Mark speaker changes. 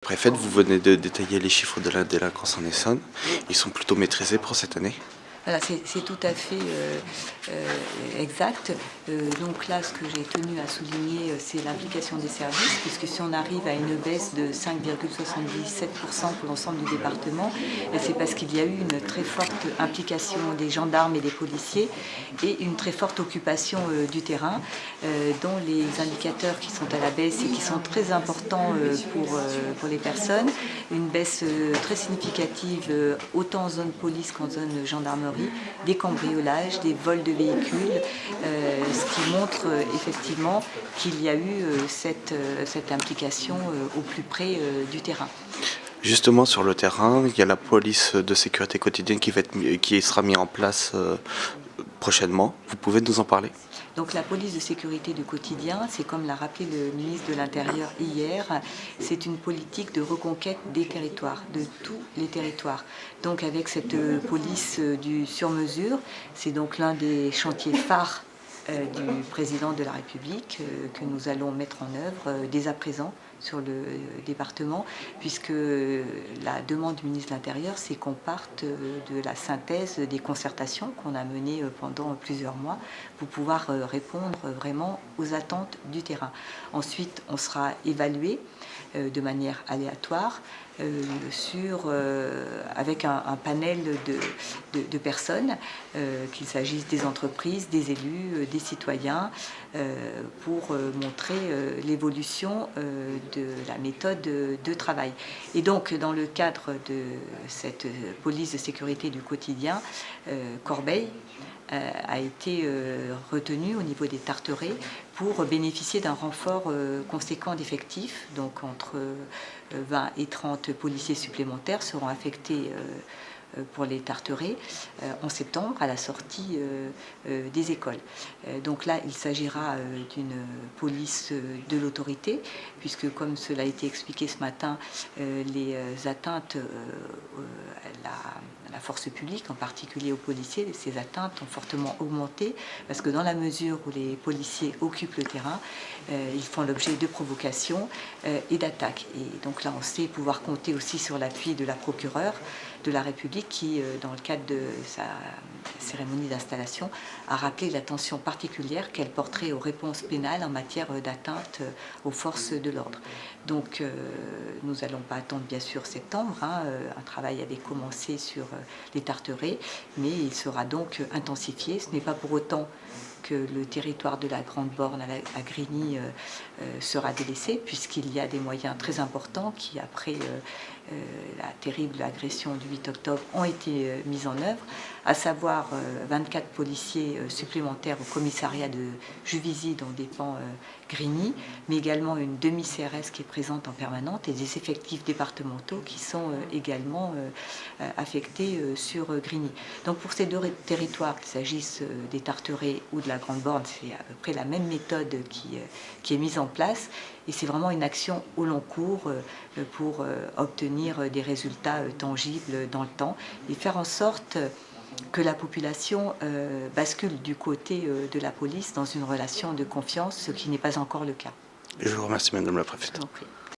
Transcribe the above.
Speaker 1: Préfète, vous venez de détailler les chiffres de la délinquance en Essonne. Ils sont plutôt maîtrisés pour cette année?
Speaker 2: Voilà, c'est tout à fait exact. Donc là, ce que j'ai tenu à souligner, c'est l'implication des services, puisque si on arrive à une baisse de 5,77% pour l'ensemble du département, c'est parce qu'il y a eu une très forte implication des gendarmes et des policiers et une très forte occupation du terrain, dont les indicateurs qui sont à la baisse et qui sont très importants pour les personnes. Une baisse très significative, autant en zone police qu'en zone gendarmerie, des cambriolages, des vols de véhicules, ce qui montre effectivement qu'il y a eu cette implication au plus près du terrain.
Speaker 1: Justement, sur le terrain, il y a la police de sécurité quotidienne qui sera mise en place prochainement. Vous pouvez nous en parler?
Speaker 2: Donc la police de sécurité du quotidien, c'est comme l'a rappelé le ministre de l'Intérieur hier, c'est une politique de reconquête des territoires, de tous les territoires. Donc avec cette police du sur-mesure, c'est donc l'un des chantiers phares du président de la République que nous allons mettre en œuvre dès à présent sur le département, puisque la demande du ministre de l'Intérieur, c'est qu'on parte de la synthèse des concertations qu'on a menées pendant plusieurs mois pour pouvoir répondre vraiment aux attentes du terrain. Ensuite, on sera évalué de manière aléatoire avec un panel de personnes, qu'il s'agisse des entreprises, des élus, des citoyens, pour montrer l'évolution de la méthode de travail. Et donc, dans le cadre de cette police de sécurité du quotidien, Corbeil a été retenu au niveau des Tarterets pour bénéficier d'un renfort conséquent d'effectifs. Donc entre 20 et 30 policiers supplémentaires seront affectés pour les Tarterets en septembre à la sortie des écoles. Donc là, il s'agira d'une police de l'autorité, puisque comme cela a été expliqué ce matin, les atteintes à la force publique, en particulier aux policiers, ces atteintes ont fortement augmenté, parce que dans la mesure où les policiers occupent le terrain, ils font l'objet de provocations et d'attaques. Et donc là, on sait pouvoir compter aussi sur l'appui de la procureure de la République qui, dans le cadre de sa cérémonie d'installation, a rappelé l'attention particulière qu'elle porterait aux réponses pénales en matière d'atteinte aux forces de l'ordre. Donc nous n'allons pas attendre bien sûr septembre, un travail avait commencé sur les Tarterets, mais il sera donc intensifié. Ce n'est pas pour autant que le territoire de la Grande Borne à Grigny sera délaissé, puisqu'il y a des moyens très importants qui, après la terrible agression du 8 octobre, ont été mis en œuvre, à savoir 24 policiers supplémentaires au commissariat de Juvisy dont dépend Grigny, mais également une demi-CRS qui est présente en permanente et des effectifs départementaux qui sont également affectés sur Grigny. Donc pour ces deux territoires, qu'il s'agisse des Tarterets ou de la Grande Borne, c'est à peu près la même méthode qui est mise en place, et c'est vraiment une action au long cours pour obtenir des résultats tangibles dans le temps et faire en sorte que la population bascule du côté de la police dans une relation de confiance, ce qui n'est pas encore le cas.
Speaker 1: Je vous remercie, Madame la Préfète.